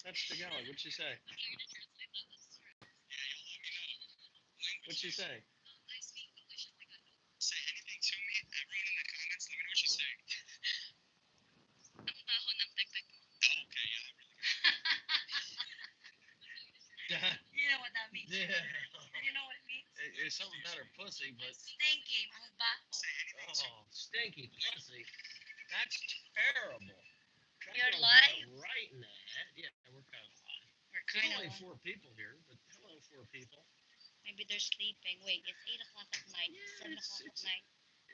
That's Tagalog. What'd she say? What'd she say? Say anything to me. Everyone in the comments, let me know what she's saying. Oh, okay, yeah, really good. You know what that means? Yeah. You know what it means? It's something about her pussy, but Stinky, ang baho. oh, stinky pussy. That's terrible. That You're girl got live? it right in the head. Yeah, we're kind of live. We're There's kind only of. four people here, but hello, four people. Maybe they're sleeping. Wait, it's 8 o'clock at night. Yeah, 7 o'clock at night.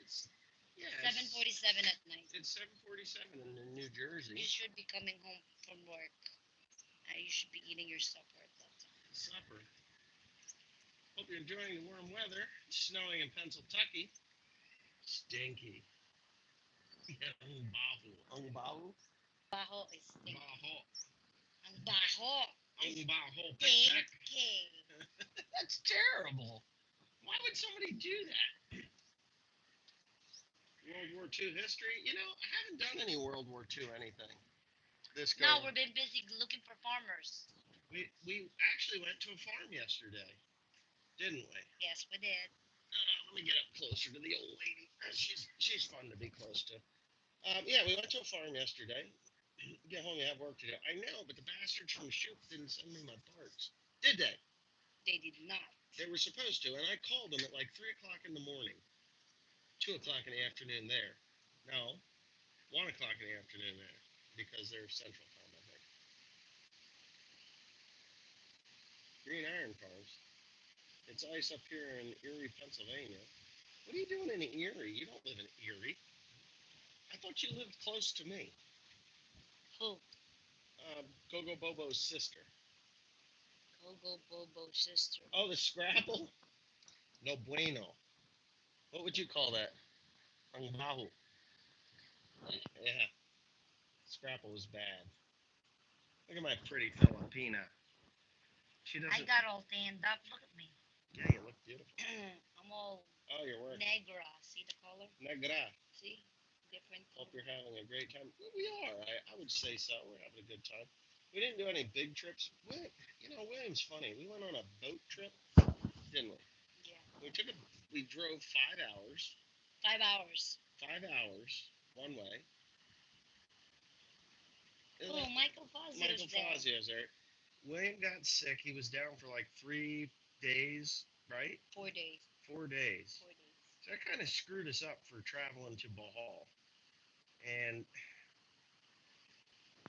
it's yeah, 7:47 at night. it's 7:47 in New Jersey. You should be coming home from work. You should be eating your supper at that time. Supper. Hope you're enjoying the warm weather. It's snowing in Pennsylvania. Stinky. Yeah, ang baho. Baho is stinky. Baho. Ang baho. Ang baho. Stinky. That's terrible. Why would somebody do that? World War II history? You know, I haven't done any World War II anything. This go. No, we've been busy looking for farmers. We actually went to a farm yesterday, didn't we? Yes, we did. Let me get up closer to the old lady. She's fun to be close to. Yeah, we went to a farm yesterday. Get home, you have work to do. I know, but the bastards from Shoop didn't send me my parts. Did they? They did not. They were supposed to, and I called them at like 3 o'clock in the morning, 2 o'clock in the afternoon there. No, 1 o'clock in the afternoon there, because they're Central Time, I think. Green Iron Farms. It's ice up here in Erie, Pennsylvania. What are you doing in Erie? You don't live in Erie. I thought you lived close to me. Who? Gogo Bobo's sister. Gogo Bobo sister. Oh, the Scrabble? No bueno. What would you call that? Ang baho. Yeah, Scrapple was bad. Look at my pretty Filipina. She I doesn't. got all tanned up. Look at me. Yeah, you look beautiful. I'm all Oh, you're working. negra. See the color? Negra. See? Different Hope color. you're having a great time. Well, we are. I would say so. We're having a good time. We didn't do any big trips. You know, William's funny. We went on a boat trip, didn't we? Yeah. We drove 5 hours. 5 hours. 5 hours one way. Oh, Michael Fazio's Michael there. Fazio's there. William got sick. He was down for like 3 days, right? 4 days. 4 days. 4 days. So that kind of screwed us up for traveling to Bohol. And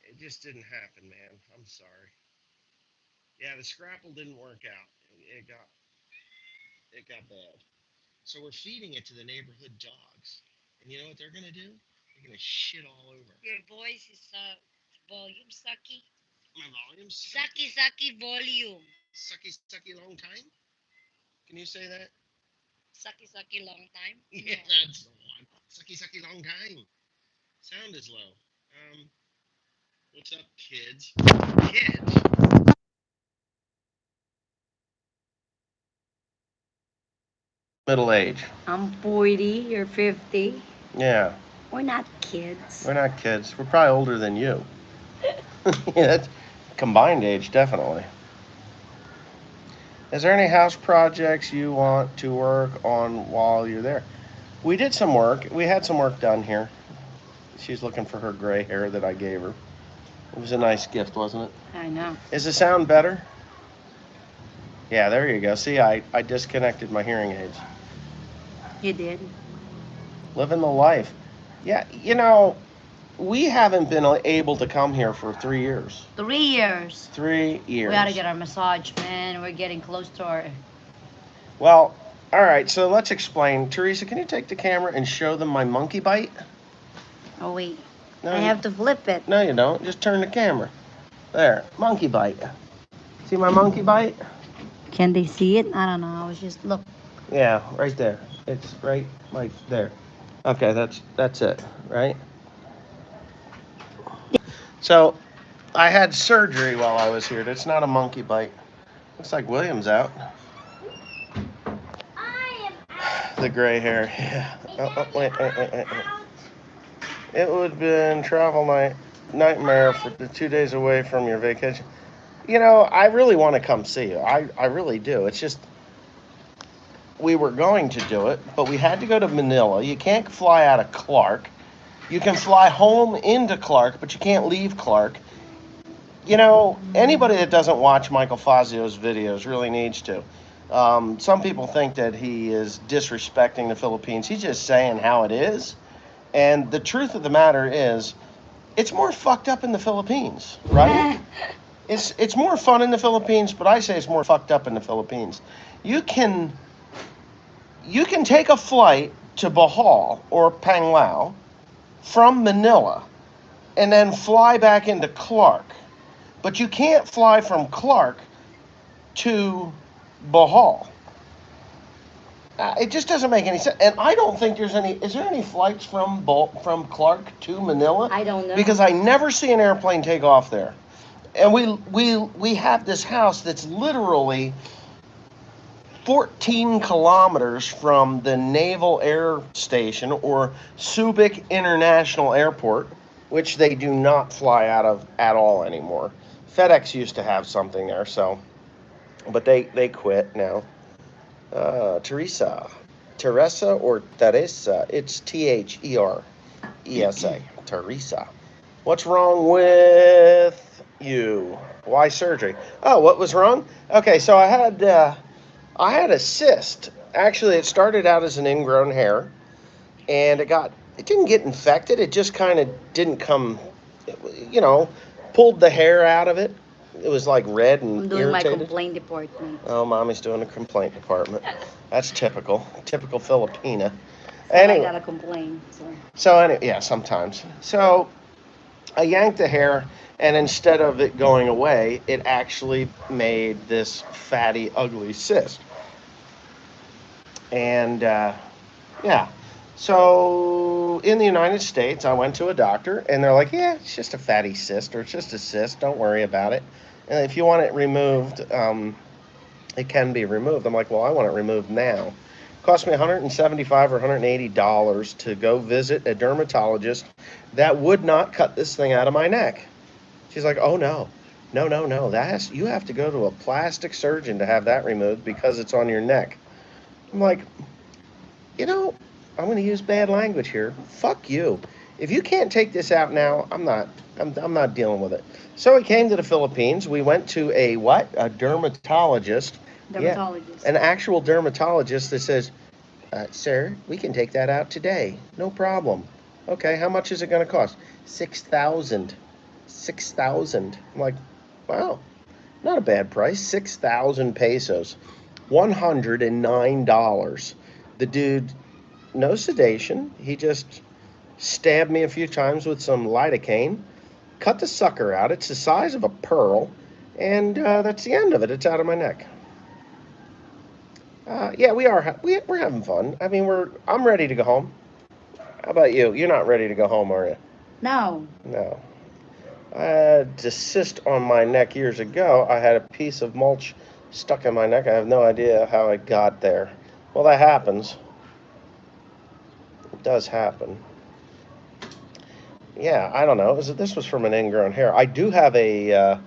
it just didn't happen, man. I'm sorry. Yeah, the scrapple didn't work out. It got it got bad. So we're feeding it to the neighborhood dogs. And you know what they're gonna do? They're gonna shit all over. Your voice is volume sucky. My volume Sucky volume. sucky long time. Can you say that? Sucky long time. Yeah, No. that's the one. Sucky long time. Sound is low. What's up, kids? Kids. Middle age. I'm 40, you're 50. Yeah, We're not kids. we're not kids. We're probably older than you. Yeah, that's combined age, definitely. Is there any house projects you want to work on while you're there? We did some work. We had some work done here. She's looking for her gray hair that I gave her. It was a nice gift, wasn't it? I know. Is the sound better? Yeah, there you go. See, I disconnected my hearing aids. You did. Living the life. Yeah, you know, we haven't been able to come here for 3 years. 3 years. 3 years. We gotta get our massage, man. We're getting close to our. Well, all right, so let's explain. Teresa, can you take the camera and show them my monkey bite? Oh, wait. No, I have to flip it. No, you don't. Just turn the camera. There, monkey bite. See my monkey bite? Can they see it? I don't know. I was just look. Yeah, right there. It's right like there. Okay, that's it, right? So, I had surgery while I was here. That's not a monkey bite. Looks like William's out. The gray hair. Yeah. Wait. It would have been travel nightmare for the 2 days away from your vacation. I really want to come see you. I really do. It's just we were going to do it, but we had to go to Manila. You can't fly out of Clark. You can fly home into Clark, but you can't leave Clark. Anybody that doesn't watch Michael Fazio's videos really needs to. Some people think that he is disrespecting the Philippines. He's just saying how it is. And the truth of the matter is, it's more fucked up in the Philippines, right? It's more fun in the Philippines, but I say it's more fucked up in the Philippines. You can you can take a flight to Bohol or Panglao from Manila and then fly back into Clark. But you can't fly from Clark to Bohol. It just doesn't make any sense. And I don't think there's any. Is there any flights from Clark to Manila? I don't know. Because I never see an airplane take off there. And we have this house that's literally 14 kilometers from the Naval Air Station or Subic International Airport, which they do not fly out of at all anymore. FedEx used to have something there, but they quit now. Teresa or Teresa. It's Theresa. Teresa. What's wrong with you? Why surgery? Oh, what was wrong? Okay, so I had a cyst. Actually, it started out as an ingrown hair, and it didn't get infected. It just kind of didn't come, you know, pulled the hair out of it. It was like red and I'm doing irritated. my complaint department. Oh, mommy's doing a complaint department. That's typical Filipina. So Anyway, I gotta complain. yeah, sometimes. So I yanked the hair, and instead of it going away, it actually made this fatty, ugly cyst. And yeah, so in the United States, I went to a doctor, and they're like, "Yeah, it's just a fatty cyst, or it's just a cyst. Don't worry about it. And if you want it removed, it can be removed." I'm like, "Well, I want it removed now." It cost me $175 or $180 to go visit a dermatologist that would not cut this thing out of my neck. She's like, "Oh no, no, no, no. You have to go to a plastic surgeon to have that removed because it's on your neck." I'm like, you know, I'm going to use bad language here. Fuck you. If you can't take this out now, I'm not dealing with it. So we came to the Philippines. We went to a what? A dermatologist. Dermatologist. Yeah, an actual dermatologist that says, "Sir, we can take that out today. No problem." Okay, how much is it going to cost? 6,000. 6,000. I'm like, wow, not a bad price. 6,000 pesos. $109. The dude, no sedation. He just stabbed me a few times with some lidocaine, cut the sucker out. It's the size of a pearl, and that's the end of it. It's out of my neck. Yeah, we're having fun. I mean, I'm ready to go home. How about you? You're not ready to go home, are you? No. No. I had a cyst on my neck years ago. I had a piece of mulch stuck in my neck. I have no idea how it got there. Well, that happens. It does happen. Yeah, I don't know. This was from an ingrown hair. I do have a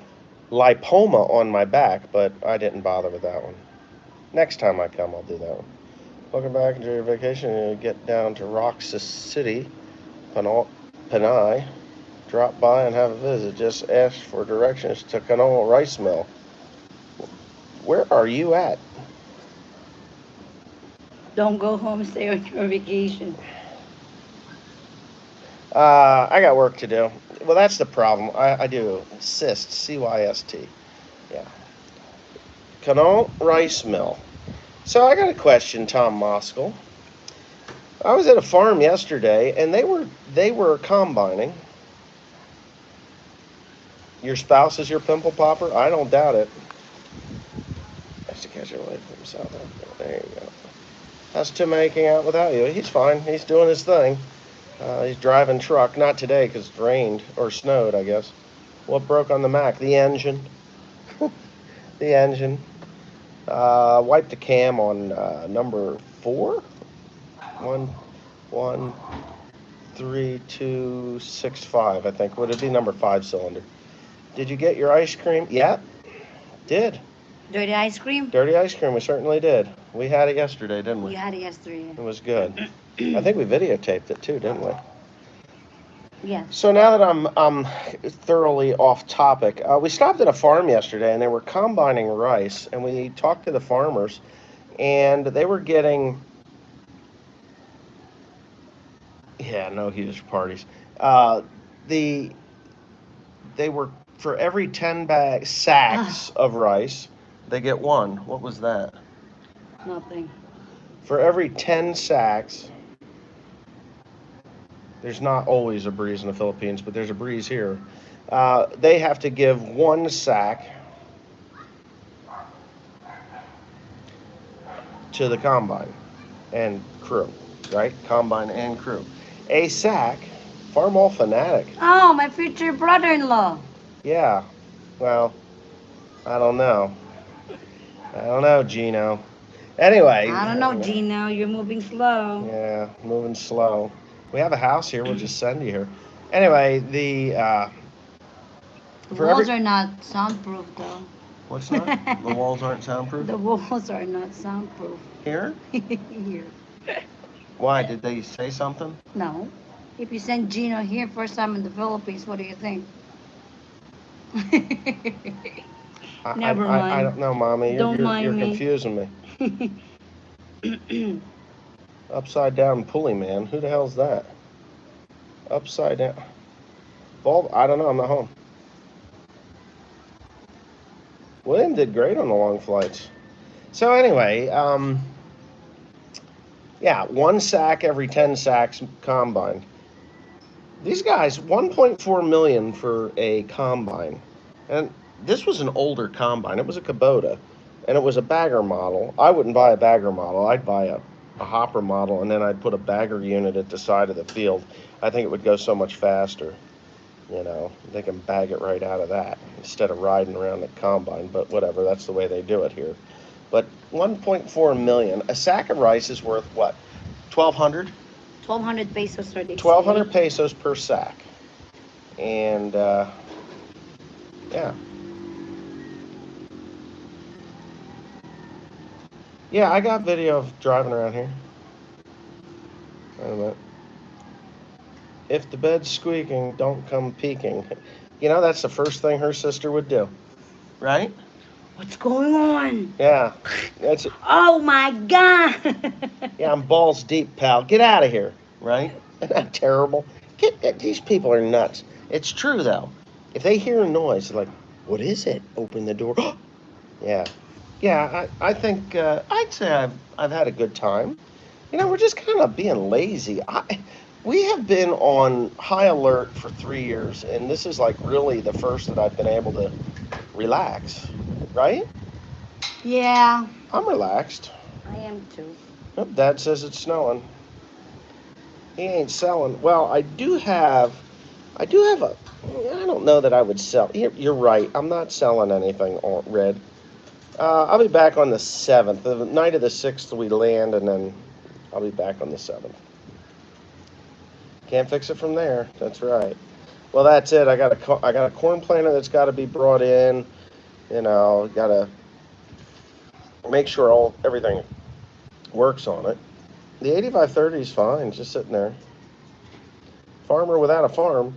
lipoma on my back, but I didn't bother with that one. Next time I come, I'll do that one. Welcome back. Enjoy your vacation. You get down to Roxas City, Panay. Drop by and have a visit. Just ask for directions to Canoa Rice Mill. Where are you at? Don't go home. Stay on your vacation. I got work to do. Well, that's the problem. I do. Cyst. CYST. Yeah. Canoa Rice Mill. So I got a question, Tom Moskal. I was at a farm yesterday, and they were combining. Your spouse is your pimple popper? I don't doubt it. Has to catch it away from South Africa. There you go. How's Tim making out without you? He's fine. He's doing his thing. He's driving truck. Not today because it rained or snowed, I guess. What broke on the Mac? The engine. The engine. Wipe the cam on number 4. 1, 1, 3, 2, 6, 5. I think. Would it be number 5 cylinder? Did you get your ice cream? Yeah. Did. Dirty ice cream? Dirty ice cream, we certainly did. We had it yesterday, didn't we? We had it yesterday. It was good. I think we videotaped it too, didn't we? Yes. So now that I'm thoroughly off topic, we stopped at a farm yesterday and they were combining rice, and we talked to the farmers, and they were getting, yeah, no huge parties. They were, for every 10 sacks of rice, they get one. What was that? Nothing. For every 10 sacks, there's not always a breeze in the Philippines, but there's a breeze here. They have to give one sack to the combine and crew, right? Combine and crew. A sack, Farmall Fanatic. Oh, my future brother-in-law. Yeah, well, I don't know. Gino. Anyway. I don't know, Gino. You're moving slow. Yeah, moving slow. We have a house here. We'll just send you here. Anyway, The for walls every- are not soundproof, though. What's not? The walls aren't soundproof? The walls are not soundproof. Here? Here. Why? Did they say something? No. If you send Gino here first time in the Philippines, what do you think? Never I mind. don't know, Mommy. Don't mind you're me. confusing me. Upside down pulley, man. Who the hell's that? Upside down. Bulb? I don't know. I'm not home. William did great on the long flights. So anyway, yeah, one sack every 10 sacks combine. These guys, 1.4 million for a combine. And this was an older combine. It was a Kubota, and it was a bagger model. I wouldn't buy a bagger model. I'd buy a hopper model, and then I'd put a bagger unit at the side of the field. I think it would go so much faster. You know, they can bag it right out of that instead of riding around the combine, but whatever, that's the way they do it here. But 1.4 million, a sack of rice is worth what? 1,200? 1,200 pesos for this. 1,200 pesos per sack. And, yeah. Yeah, I got video of driving around here. Wait a minute. If the bed's squeaking, don't come peeking. You know, that's the first thing her sister would do, right? What's going on? Yeah, that's it. Oh my God! Yeah, I'm balls deep, pal. Get out of here, right? Isn't that terrible? These people are nuts. It's true, though. If they hear a noise, they're like, what is it? Open the door. Yeah. Yeah, I think, I'd say I've had a good time. You know, we're just kind of being lazy. We have been on high alert for 3 years, and this is like really the first that I've been able to relax, right? Yeah, I'm relaxed. I am too. Oh, Dad says it's snowing. He ain't selling. Well, I do have a, I don't know that I would sell. You're right. I'm not selling anything on red. I'll be back on the 7th. The night of the 6th we land, and then I'll be back on the 7th. Can't fix it from there. That's right. Well, that's it. I got a corn planter that's got to be brought in. You know, got to make sure everything works on it. The 8530 is fine, just sitting there. Farmer without a farm.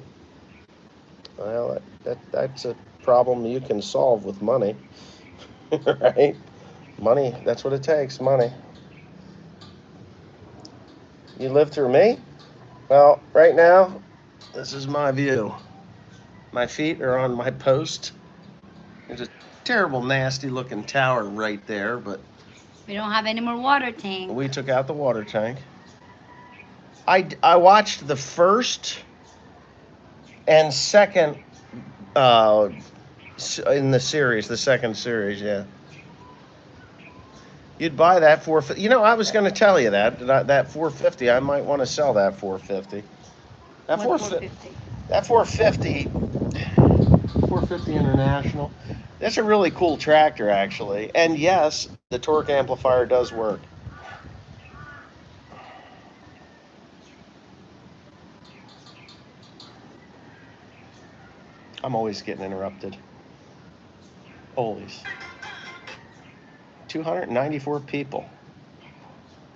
Well, that's a problem you can solve with money, right? Money, that's what it takes, money. You live through me? Well, right now, this is my view. My feet are on my post. There's a terrible, nasty-looking tower right there, but We don't have any more water tank. we took out the water tank. I watched the first and second in the series, the second series, yeah. You'd buy that 450. You know, I was going to tell you that 450. I might want to sell that 450. That What, 450. That 450. 450 International. That's a really cool tractor, actually. And yes, the torque amplifier does work. I'm always getting interrupted. Holy. 294 people.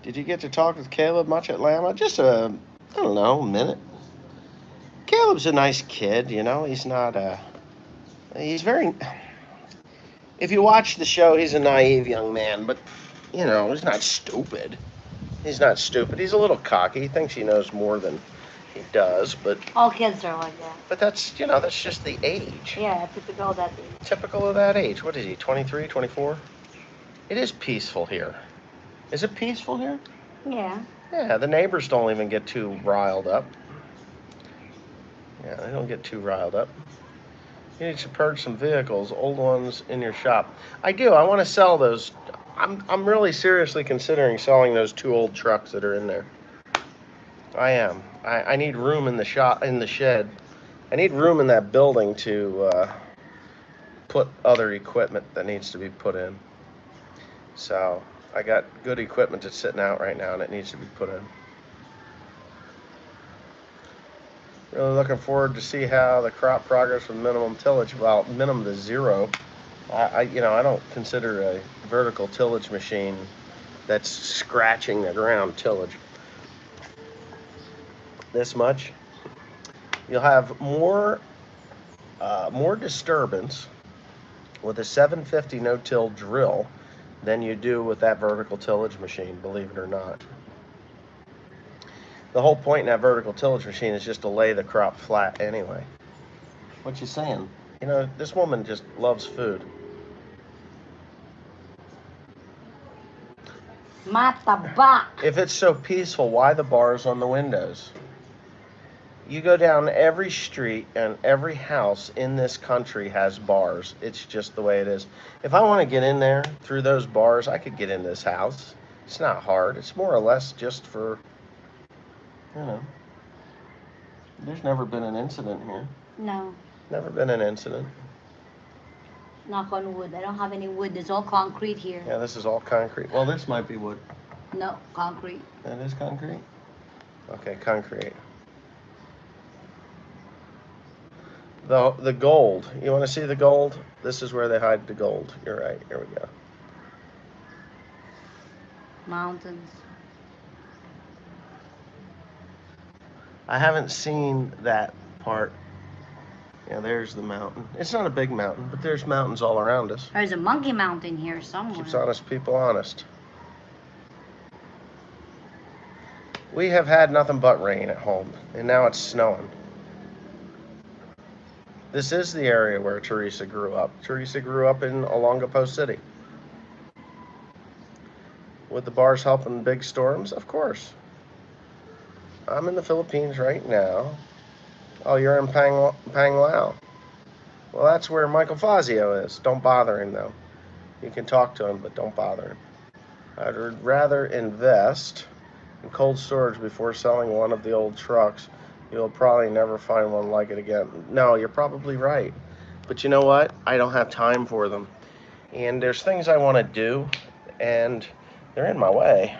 Did you get to talk with Caleb much at Lama? Just I don't know, a minute. Caleb's a nice kid, you know. He's not he's very, if you watch the show, he's a naive young man, but, you know, he's not stupid. He's not stupid. He's a little cocky. He thinks he knows more than he does, but All kids are like that. that's, you know, that's just the age. Yeah, typical of that age. Typical of that age. What is he, 23, 24? It is peaceful here. Is it peaceful here? Yeah. Yeah, the neighbors don't even get too riled up. Yeah, they don't get too riled up. You need to purge some vehicles, old ones in your shop. I do. I want to sell those. I'm really seriously considering selling those 2 old trucks that are in there. I am. I need room in the shop, in the shed. I need room in that building to put other equipment that needs to be put in. So I got good equipment that's sitting out right now, and it needs to be put in. Really looking forward to see how the crop progress with minimum tillage. Well, minimum to 0. I don't consider a vertical tillage machine that's scratching the ground tillage. This much. You'll have more disturbance with a 750 no-till drill than you do with that vertical tillage machine, believe it or not. The whole point in that vertical tillage machine is just to lay the crop flat anyway. What you saying? You know, this woman just loves food. Mataba. If it's so peaceful, why the bars on the windows? You go down every street and every house in this country has bars. It's just the way it is. If I want to get in there through those bars, I could get in this house. It's not hard. It's more or less just for, you know, there's never been an incident here. No. Never been an incident. Knock on wood. I don't have any wood. It's all concrete here. Yeah, this is all concrete. Well, this might be wood. No, concrete. That is concrete? Okay, concrete. The gold. You want to see the gold? This is where they hide the gold. You're right. Here we go. Mountains. I haven't seen that part. Yeah, there's the mountain. It's not a big mountain, but there's mountains all around us. There's a monkey mountain here somewhere. Keeps honest people honest. We have had nothing but rain at home, and now it's snowing. This is the area where Teresa grew up. Teresa grew up in Olongapo City. Would the bars help in big storms? Of course. I'm in the Philippines right now. Oh, you're in Panglao. Well, that's where Michael Fazio is. Don't bother him, though. You can talk to him, but don't bother him. I'd rather invest in cold storage before selling one of the old trucks. You'll probably never find one like it again. No, you're probably right. But you know what? I don't have time for them. And there's things I want to do, and they're in my way.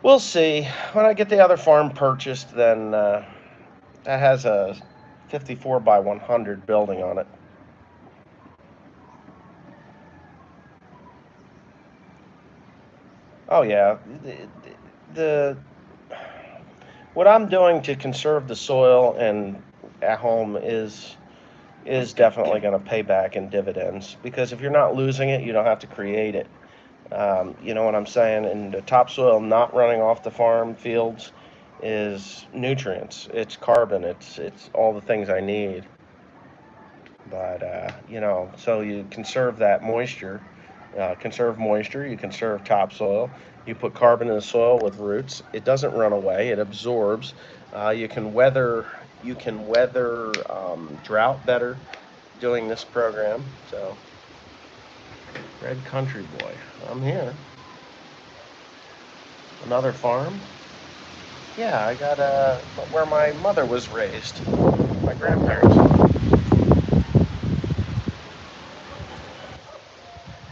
We'll see. When I get the other farm purchased, then that has a 54 by 100 building on it. Oh yeah, what I'm doing to conserve the soil and at home is definitely going to pay back in dividends, because if you're not losing it, you don't have to create it. You know what I'm saying? And the topsoil not running off the farm fields is nutrients. It's carbon. It's all the things I need. But you know, so you conserve that moisture. Conserve moisture. You conserve topsoil. You put carbon in the soil with roots. It doesn't run away. It absorbs. You can weather drought better doing this program. So, Red Country Boy, I'm here. Another farm? Yeah, I got where my mother was raised. My grandparents.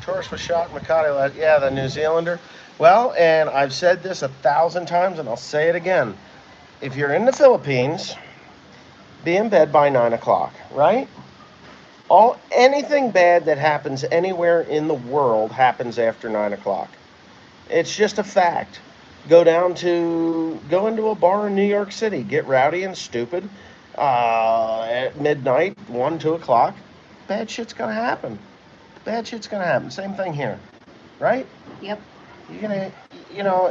Tourist was shocked, Makati, yeah, the New Zealander. Well, and I've said this 1,000 times, and I'll say it again. If you're in the Philippines, be in bed by 9 o'clock, right? Anything bad that happens anywhere in the world happens after 9 o'clock. It's just a fact. Go into a bar in New York City, get rowdy and stupid at midnight, 1, 2 o'clock. Bad shit's gonna happen. Bad shit's gonna happen. Same thing here, right? Yep. You're gonna,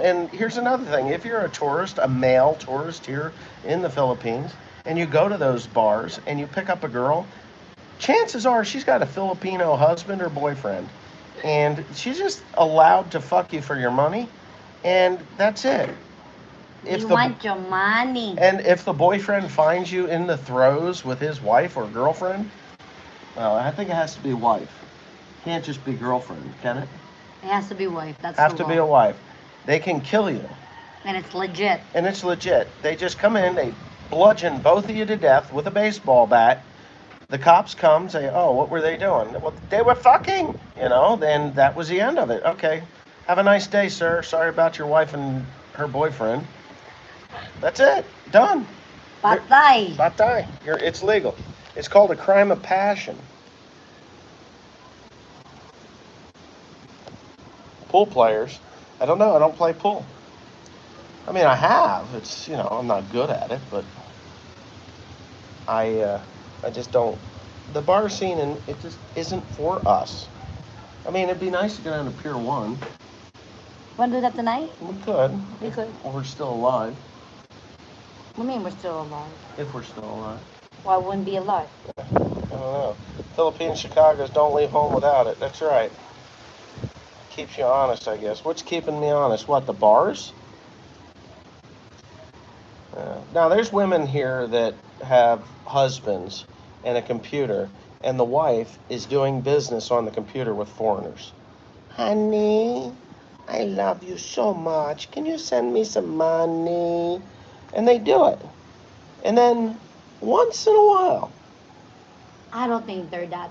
and here's another thing. If you're a tourist, a male tourist here in the Philippines, and you go to those bars and you pick up a girl, chances are she's got a Filipino husband or boyfriend. And she's just allowed to fuck you for your money, and that's it. You want your money. And if the boyfriend finds you in the throes with his wife or girlfriend, well, I think it has to be wife. Can't just be girlfriend, can it? It has to be wife. That's Have the to be law. a wife. They can kill you. And it's legit. And it's legit. They just come in, they bludgeon both of you to death with a baseball bat. The cops come, say, oh, what were they doing? Well, they were fucking, then that was the end of it. Okay, have a nice day, sir. Sorry about your wife and her boyfriend. That's it. Done. Patay. Patay. It's legal. It's called a crime of passion. Pool players, I don't know. I don't play pool. I mean, I have. It's, I'm not good at it, but I just don't. The bar scene, and it just isn't for us. I mean, it'd be nice to go down to Pier 1. Want to do that tonight? We could. We could. If we're still alive. What do you mean we're still alive? If we're still alive. Why wouldn't be alive? I don't know. Philippines, Chicago's don't leave home without it. That's right. Keeps you honest, I guess. What's keeping me honest? What, the bars? Now, there's women here that have husbands and a computer, and the wife is doing business on the computer with foreigners. Honey, I love you so much. Can you send me some money? And they do it. And then once in a while, I don't think they're that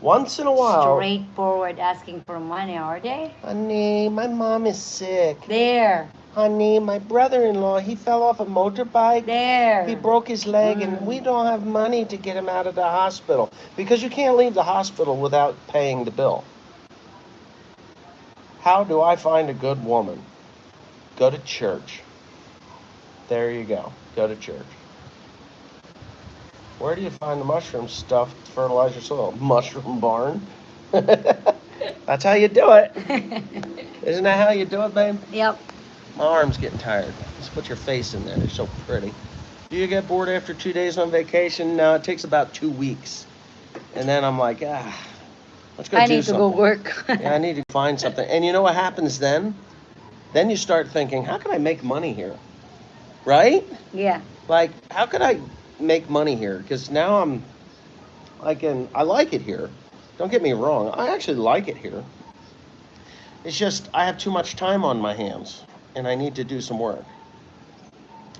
straightforward asking for money, are they? Honey, my mom is sick. There. Honey, my brother-in-law, he fell off a motorbike. There. He broke his leg, and we don't have money to get him out of the hospital. Because you can't leave the hospital without paying the bill. How do I find a good woman? Go to church. There you go. Go to church. Where do you find the mushroom stuff to fertilize your soil? Mushroom barn. That's how you do it. Isn't that how you do it, babe? Yep. My arm's getting tired. Let's put your face in there. You're so pretty. Do you get bored after 2 days on vacation? No, it takes about 2 weeks. And then I'm like, let's go do something. I need to go work. Yeah, I need to find something. And you know what happens then? Then you start thinking, how can I make money here? Right? Yeah. Like, how could I make money here? Because now I like it here. Don't get me wrong. I actually like it here. It's just, I have too much time on my hands, and I need to do some work.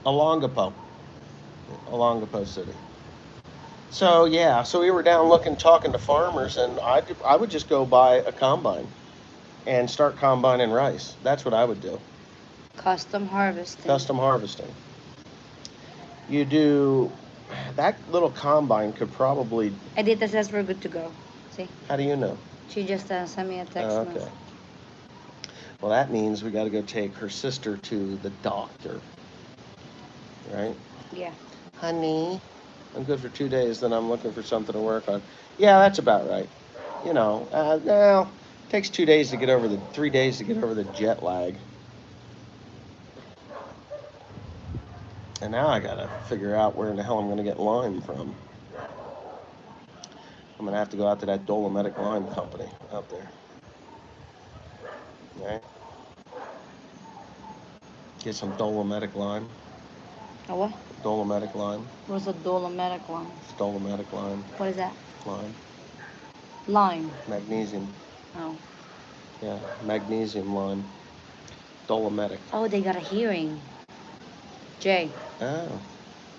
Olongapo City. So, yeah, so we were down talking to farmers, and I would just go buy a combine and start combining rice. That's what I would do. Custom harvesting. Custom harvesting. You do, that little combine could probably... Edita says we're good to go. See? How do you know? She just sent me a text Okay. message. Well, that means we got to go take her sister to the doctor. Right? Yeah. Honey, I'm good for 2 days, then I'm looking for something to work on. Yeah, that's about right. Now, it takes 2 days to get over 3 days to get over the jet lag. And now I got to figure out where in the hell I'm going to get lime from. I'm going to have to go out to that Dolomitic Lime Company out there. Right? Get some Dolomitic lime. A what? Dolomitic lime. What's a dolomitic lime? It's Dolomitic lime. What is that? Lime. Lime. Magnesium. Oh. Yeah, magnesium lime. Dolomitic. Oh, they got a hearing. Jay. Oh.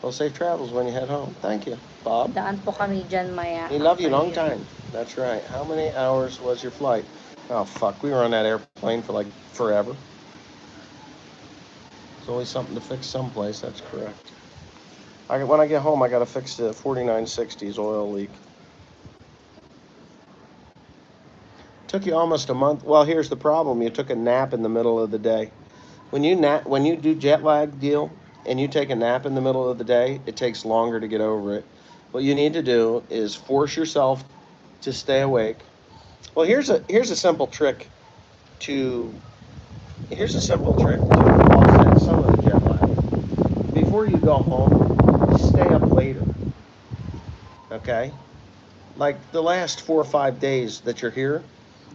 Well, safe travels when you head home. Thank you, Bob. Daan po kami dyan maya. We love you after long hearing. time. That's right. How many hours was your flight? Oh, fuck. We were on that airplane for like forever. There's always something to fix someplace. That's correct. When I get home, I got to fix the 4960's oil leak. Took you almost a month. Well, here's the problem. You took a nap in the middle of the day. When you do jet lag deal and you take a nap in the middle of the day, it takes longer to get over it. What you need to do is force yourself to stay awake. Well, here's a simple trick to offset some of the jet lag. Before you go home, stay up later. Okay? Like the last 4 or 5 days that you're here,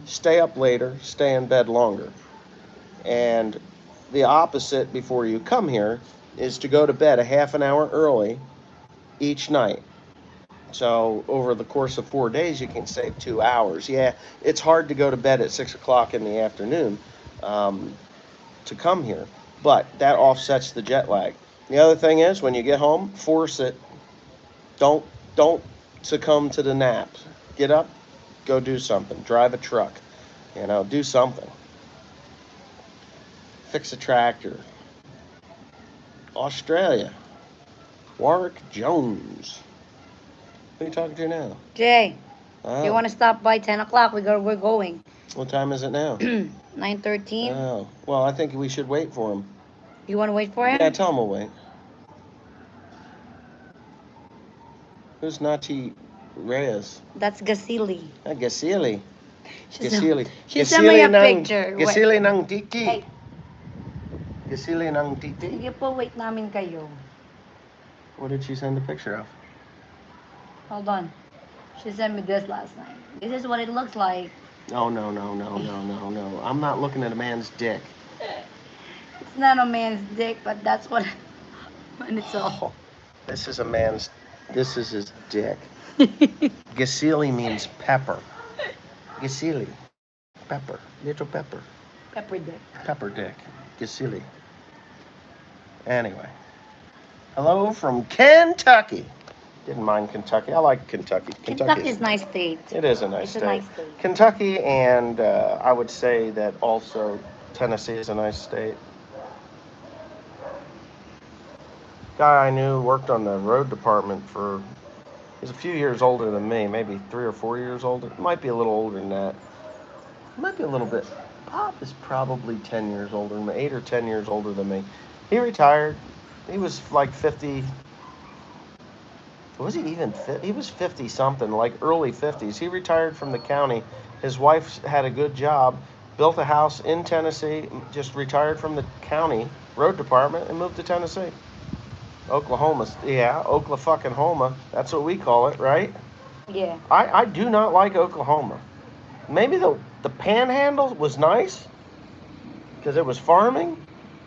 stay up later, stay in bed longer. And the opposite before you come here is to go to bed a half an hour early each night. So over the course of 4 days, you can save 2 hours. Yeah, it's hard to go to bed at 6 o'clock in the afternoon to come here, but that offsets the jet lag. The other thing is, when you get home, force it. Don't succumb to the nap. Get up, go do something. Drive a truck. Do something. Fix a tractor. Australia. Warwick Jones. Who are you talking to now? Jay, Oh. you want to stop by 10 o'clock? We're going. What time is it now? 9:13. Oh, well, I think we should wait for him. You want to wait for him? Yeah, tell him we'll wait. Who's Nati Reyes? That's Gasili. Gasili. She Gasili. sent me a picture. Gasili ng titi. Hey, Gasili ng titi. sige po, wait namin kayo. What did she send a picture of? Hold on. She sent me this last night. This is what it looks like. Oh, no. I'm not looking at a man's dick. It's not a man's dick, but that's what when it's all. This is his dick. Gasili means pepper. Gasili. Pepper. Little pepper. Pepper dick. Pepper dick. Gasili. Anyway. Hello from Kentucky. Didn't mind Kentucky. I like Kentucky. Kentucky is a nice state. It is a nice It's state. a nice state. Kentucky, and I would say that also Tennessee is a nice state. Guy I knew worked on the road department he's a few years older than me, maybe 3 or 4 years older. Might be a little older than that. Might be a little bit. Pop is probably 10 years older than me, 8 or 10 years older than me. He retired. He was like 50. Was he even fit? He was 50 something, like early 50s. He retired from the county. His wife had a good job, built a house in Tennessee, just retired from the county road department and moved to Tennessee. Oklahoma, yeah, Oklahoma. That's what we call it, right? Yeah. I do not like Oklahoma. Maybe the panhandle was nice because it was farming,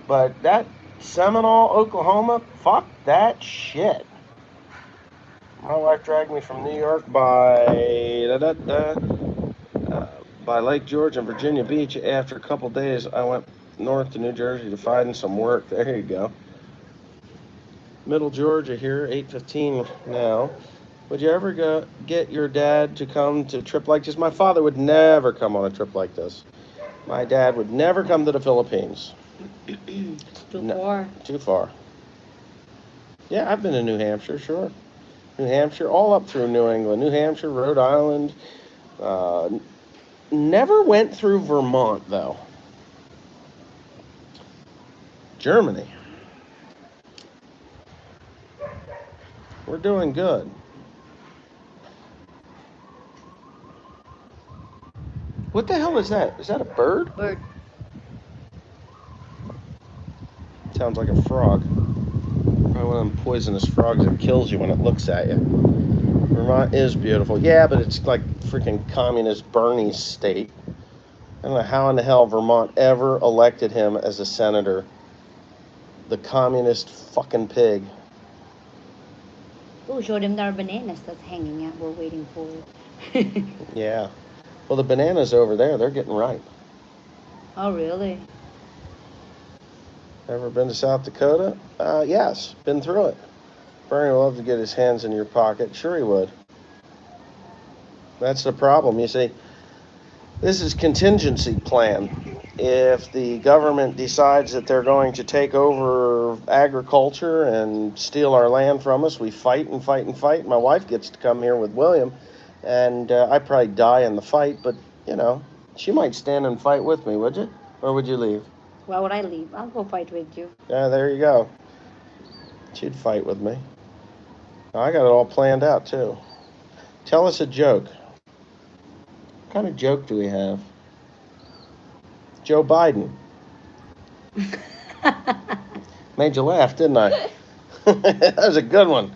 but that Seminole, Oklahoma, fuck that shit. My wife dragged me from New York by Lake George and Virginia Beach. After a couple days, I went north to New Jersey to find some work. There you go. Middle Georgia here, 8:15 now. Would you ever get your dad to come to a trip like this? My father would never come on a trip like this. My dad would never come to the Philippines. Too far. Too far. Yeah, I've been to New Hampshire, sure. New Hampshire, all up through New England. New Hampshire, Rhode Island. Never went through Vermont, though. Germany. We're doing good. What the hell is that? Is that a bird? Bird. Sounds like a frog. Probably one of them poisonous frogs that kills you when it looks at you. Vermont is beautiful. Yeah, but it's like freaking communist Bernie's state. I don't know how in the hell Vermont ever elected him as a senator. The communist fucking pig. Oh, show them our bananas that's hanging out. We're waiting for it. Yeah. Well, the bananas over there, they're getting ripe. Oh, really? Ever been to South Dakota? Yes, been through it. Bernie would love to get his hands in your pocket. Sure he would. That's the problem. You see, this is contingency plan. If the government decides that they're going to take over agriculture and steal our land from us, we fight and fight and fight. My wife gets to come here with William, and I probably die in the fight, but, She might stand and fight with me, would you? Or would you leave? Why would I leave? I'll go fight with you. Yeah, there you go. She'd fight with me. I got it all planned out, too. Tell us a joke. What kind of joke do we have? Joe Biden. Made you laugh, didn't I? That was a good one.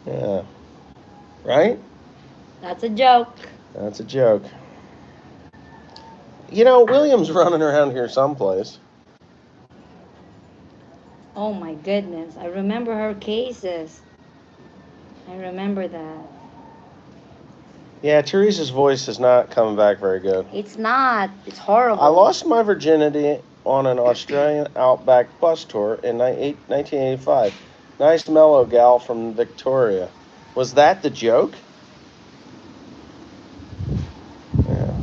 Yeah. Right? That's a joke. That's a joke. You know, William's running around here someplace. Oh my goodness. I remember her cases. I remember that. Yeah, Teresa's voice is not coming back very good. It's not. It's horrible. I lost my virginity on an Australian Outback bus tour in 1985. Nice mellow gal from Victoria. Was that the joke? Yeah.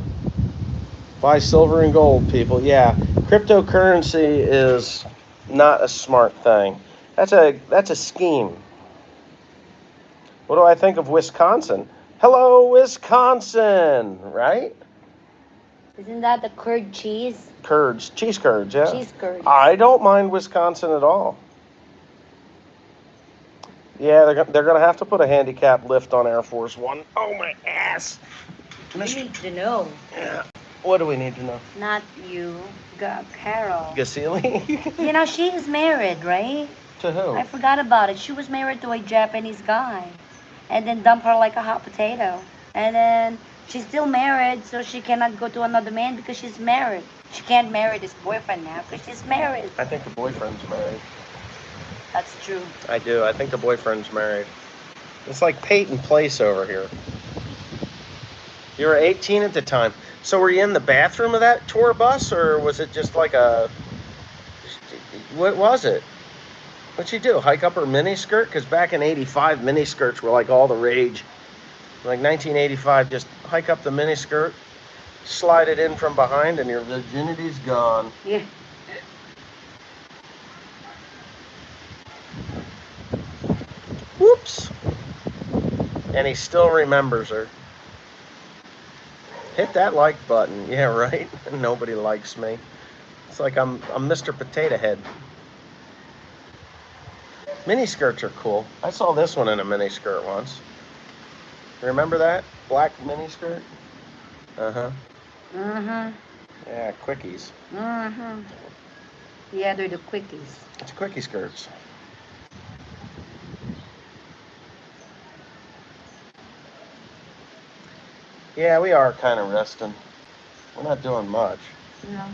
Buy silver and gold, people. Yeah, cryptocurrency is not a smart thing. That's a scheme. What do I think of Wisconsin? Hello, Wisconsin, right? Isn't that the curd cheese? Curds, cheese curds, yeah. Cheese curds. I don't mind Wisconsin at all. Yeah, they're gonna have to put a handicap lift on Air Force One. Oh my ass! We need to know. Yeah. What do we need to know? Not you, Carol. Gasili? You know, she is married, right? To who? I forgot about it. She was married to a Japanese guy. And then dumped her like a hot potato. And then she's still married, so she cannot go to another man because she's married. She can't marry this boyfriend now because she's married. I think the boyfriend's married. That's true. I do. I think the boyfriend's married. It's like Peyton Place over here. You were 18 at the time. So were you in the bathroom of that tour bus, or was it just like a... What was it? What'd you do? Hike up her miniskirt? Because back in 85, miniskirts were like all the rage. Like 1985, just hike up the miniskirt, slide it in from behind, and your virginity's gone. Yeah. Whoops. And he still remembers her. Hit that like button. Yeah, right? Nobody likes me. It's like I'm Mr. Potato Head. Mini skirts are cool. I saw this one in a mini skirt once. Remember that? Black mini skirt? Uh-huh. Mm-hmm. Yeah, quickies. Mm-hmm. Yeah, they're the quickies. It's quickie skirts. Yeah, we are kind of resting. We're not doing much. No.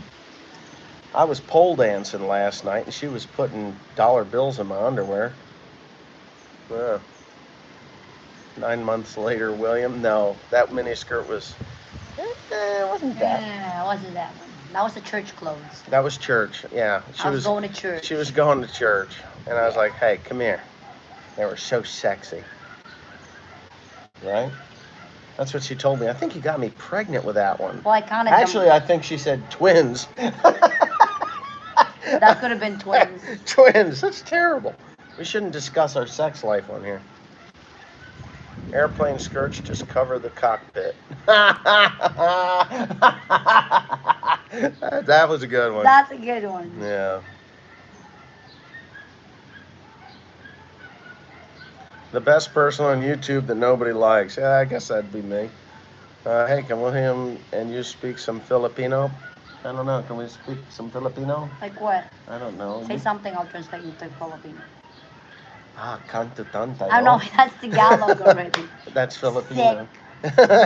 I was pole dancing last night, and she was putting dollar bills in my underwear. Yeah. 9 months later, William. No, that miniskirt was. It wasn't that. Yeah, it wasn't that one. That was the church clothes. That was church. Yeah, I was going to church. She was going to church, and I was like, "Hey, come here." They were so sexy, right? That's what she told me. I think you got me pregnant with that one. Well, I counted Actually, I think she said twins. That could have been twins. Twins. That's terrible. We shouldn't discuss our sex life on here. Airplane skirts just cover the cockpit. That was a good one. That's a good one. Yeah. The best person on YouTube that nobody likes. Yeah, I guess that'd be me. Hey, can William and you speak some Filipino? I don't know. Can we speak some Filipino? Like what? I don't know. Say something, I'll translate you to Filipino. Kanto tantayo. I know, that's Tagalog already. That's Filipino.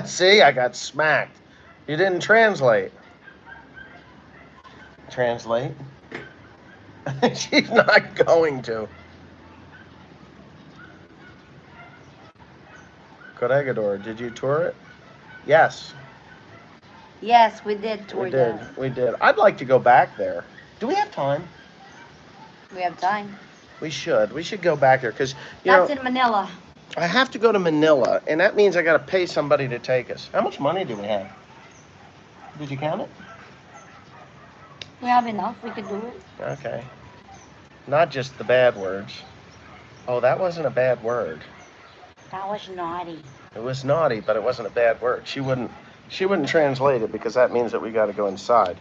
See, I got smacked. You didn't translate. Translate? She's not going to. Corregidor, did you tour it? Yes. Yes, we did tour We did. that. We did. I'd like to go back there. Do we have time? We have time. We should. We should go back there because, That's in Manila. I have to go to Manila, and that means I got to pay somebody to take us. How much money do we have? Did you count it? We have enough. We could do it. Okay. Not just the bad words. Oh, that wasn't a bad word. That was naughty. It was naughty, but it wasn't a bad word. She wouldn't She wouldn't translate it because that means that we got to go inside,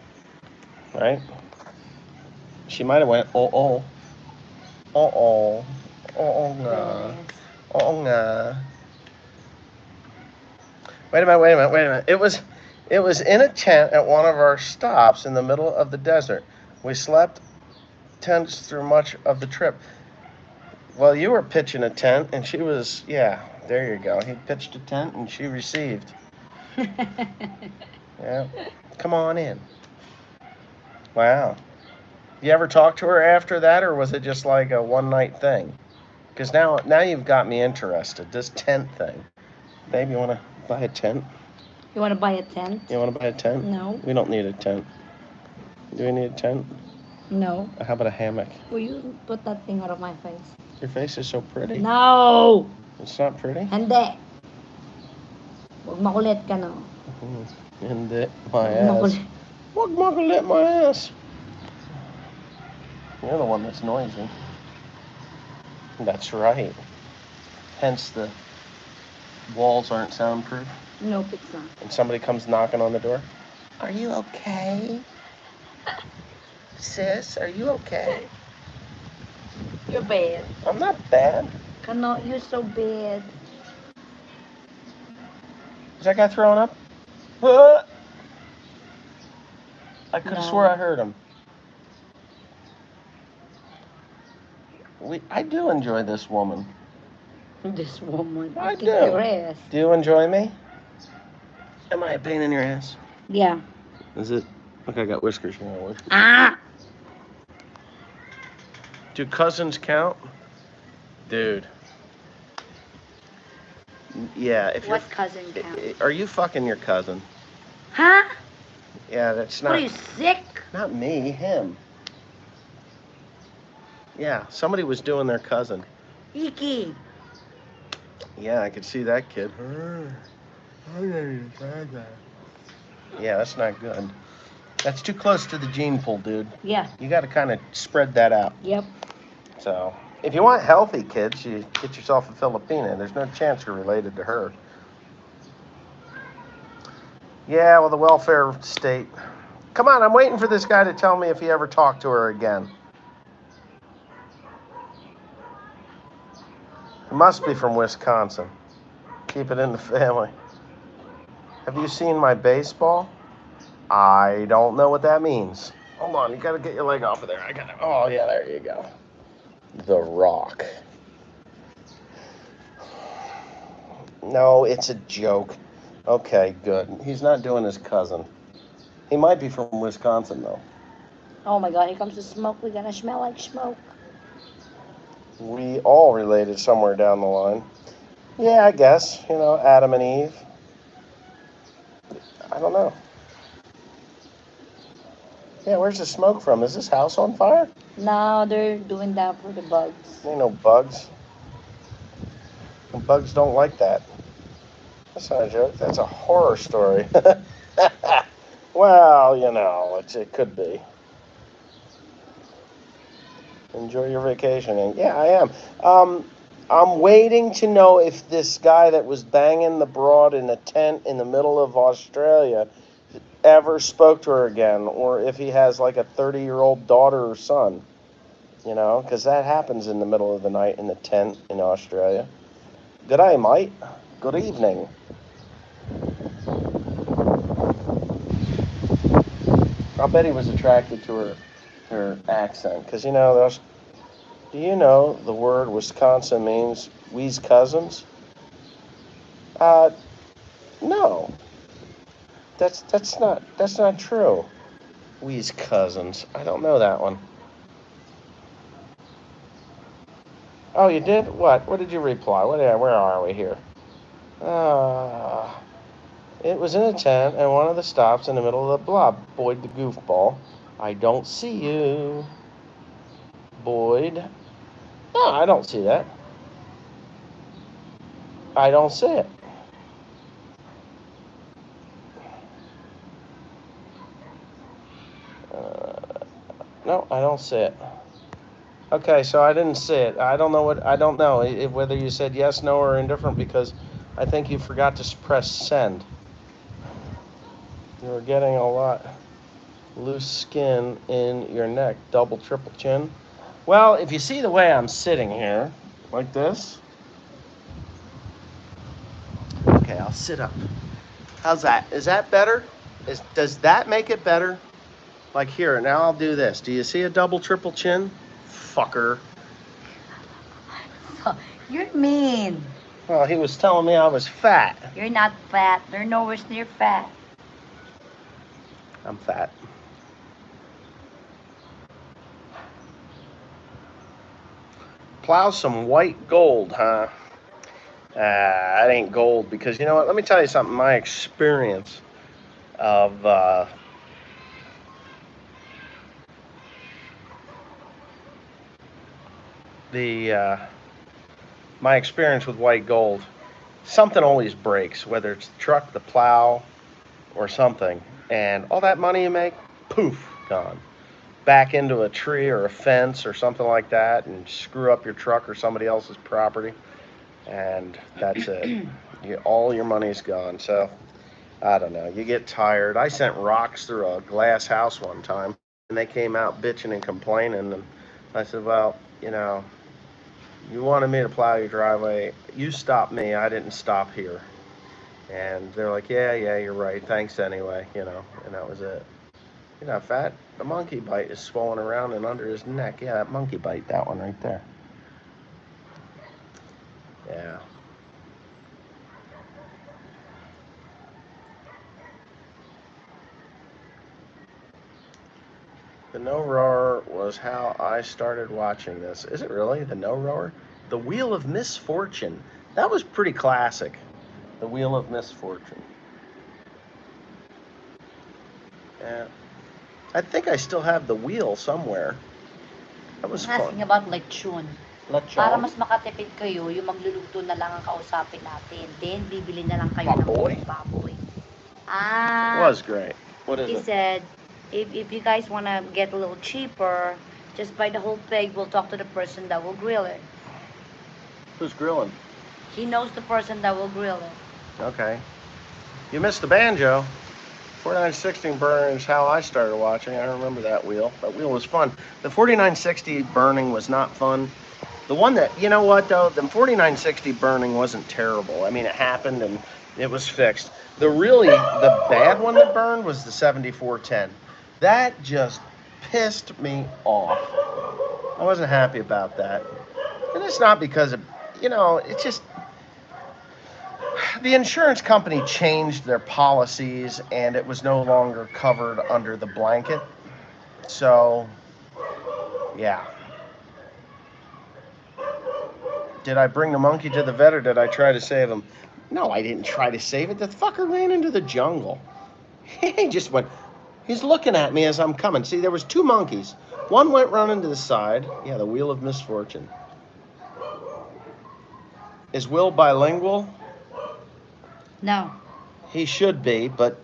right? She might have went, oh, nah, nah. Wait a minute. It was in a tent at one of our stops in the middle of the desert. We slept tents through much of the trip. Well, you were pitching a tent, and she was, yeah, there you go. He pitched a tent, and she received. Yeah, come on in. Wow. You ever talk to her after that, or was it just like a one-night thing? Because now you've got me interested. This tent thing. Maybe you want to buy a tent? You want to buy a tent? You want to buy a tent? No. We don't need a tent. Do we need a tent? No. How about a hammock? Will you put that thing out of my face? Your face is so pretty. No! It's not pretty? Hindi. Huwag makulit ka, no? Hindi. My Huwag ass. makulit. What makulit my ass? You're the one that's noisy. That's right. Hence the walls aren't soundproof. Nope, it's not. And somebody comes knocking on the door. Are you okay? Sis, are you okay? You're bad. I'm not bad. Kano, you're so bad. Is that guy throwing up? I could have No. swore I heard him. I do enjoy this woman. This woman. I Kick do. your ass. Do you enjoy me? Am I a pain in your ass? Yeah. Is it? Look, I got whiskers. You know, whiskers. Ah! Do cousins count? Dude. Yeah, if What you're... cousin count? Are you fucking your cousin? Huh? Yeah, that's What not... are you, sick? Not me, him. Yeah, somebody was doing their cousin. Iki. Yeah, I could see that kid. Yeah, that's not good. That's too close to the gene pool, dude. Yeah. You got to kind of spread that out. Yep. So, if you want healthy kids, you get yourself a Filipina. There's no chance you're related to her. Yeah, well, the welfare state. Come on, I'm waiting for this guy to tell me if he ever talked to her again. It must be from Wisconsin. Keep it in the family. Have you seen my baseball? I don't know what that means. Hold on, you gotta get your leg off of there. Oh yeah, there you go. The Rock. No, it's a joke. Okay, good. He's not doing his cousin. He might be from Wisconsin though. Oh my god, here comes the smoke. We're gonna smell like smoke. We all related somewhere down the line. Yeah, I guess. You know, Adam and Eve. I don't know. Yeah, where's the smoke from? Is this house on fire? No, they're doing that for the bugs. Ain't no bugs. And bugs don't like that. That's not a joke. That's a horror story. Well, you know, it could be. Enjoy your vacation. And yeah, I am. I'm waiting to know if this guy that was banging the broad in a tent in the middle of Australia ever spoke to her again, or if he has like a 30-year-old daughter or son. You know, because that happens in the middle of the night in the tent in Australia. Good day, mate. Good evening. I bet he was attracted to her accent, because you know, do you know the word Wisconsin means we's cousins? No. That's not true. We's cousins. I don't know that one. Oh, you did? What? What did you reply? Where are we here? It was in a tent and one of the stops in the middle of the blob. Boyd the goofball. I don't see you. Boyd. No, I don't see that. I don't see it. No, I don't see it. Okay, so I didn't see it. I don't know whether you said yes, no, or indifferent, because I think you forgot to press send. You're getting a lot loose skin in your neck, double, triple chin. Well, if you see the way I'm sitting here, like this. Okay, I'll sit up. How's that? Is that better? Does that make it better? Like here, now I'll do this. Do you see a double, triple chin? Fucker. You're mean. Well, he was telling me I was fat. You're not fat. They're nowhere near fat. I'm fat. Plow some white gold, huh? That ain't gold because you know what? Let me tell you something. My experience of my experience with white gold, something always breaks, whether it's the truck, the plow, or something, and all that money you make, poof, gone. Back into a tree or a fence or something like that, and screw up your truck or somebody else's property, and that's it. All your money's gone. So I don't know. You get tired. I sent rocks through a glass house one time, and they came out bitching and complaining, and I said, well, you know, you wanted me to plow your driveway. You stopped me. I didn't stop here. And they're like, yeah, you're right. Thanks anyway, you know, and that was it. You're not fat. The monkey bite is swollen around and under his neck. Yeah, that monkey bite, that one right there. Yeah. The No Rower was how I started watching this. Is it really? The No Rower? The Wheel of Misfortune. That was pretty classic. The Wheel of Misfortune. Yeah. I think I still have the wheel somewhere. That was I'm asking fun. about lechon. Para Lechon? mas makatipid kayo, yung magluluto na lang ang kausapin natin. Then, bibili na lang kayo ng Baboy? buong baboy. Was great. What is He it? said, if you guys want to get a little cheaper, just buy the whole pig. We'll talk to the person that will grill it. Who's grilling? He knows the person that will grill it. Okay. You missed the banjo. 4960 burn is how I started watching. I remember that wheel. That wheel was fun. The 4960 burning was not fun. The one that, you know what though, the 4960 burning wasn't terrible. I mean, it happened and it was fixed. The bad one that burned was the 7410. That just pissed me off. I wasn't happy about that. And it's not because of, you know, it's just, the insurance company changed their policies and it was no longer covered under the blanket. So, yeah. Did I bring the monkey to the vet or did I try to save him? No, I didn't try to save it. The fucker ran into the jungle. He just went, he's looking at me as I'm coming. See, there was two monkeys. One went running to the side. Yeah, the Wheel of Misfortune. Is Will bilingual? No, He should be, but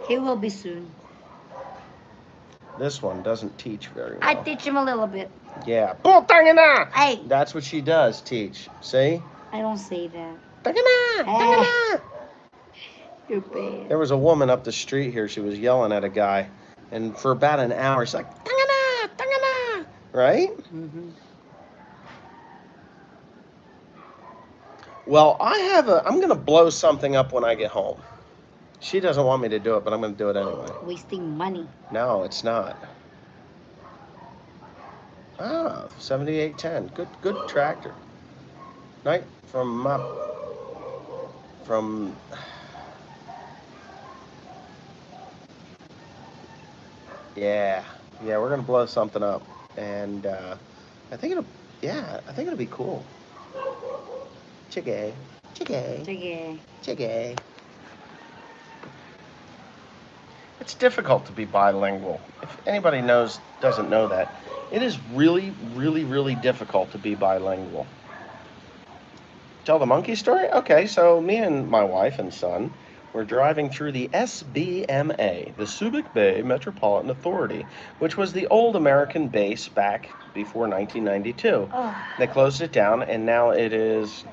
he will be soon. this one doesn't teach very well. I teach him a little bit. Yeah. Tangana! Hey, That's what she does teach. See? I don't say that. Tangana! Tangana! You're bad. There was a woman up the street here. She was yelling at a guy. And for about an hour, she's like, Tangana! Tangana! Right? Mm-hmm. Well, I'm going to blow something up when I get home. She doesn't want me to do it, but I'm going to do it anyway. Wasting money. No, it's not. Ah, 7810. Good tractor. Night from yeah, we're going to blow something up. And I think it'll be cool. Chigay. It's difficult to be bilingual. If anybody doesn't know that, it is really, really, really difficult to be bilingual. Tell the monkey story? Okay, so me and my wife and son were driving through the SBMA, the Subic Bay Metropolitan Authority, which was the old American base back before 1992. Oh. They closed it down, and now it is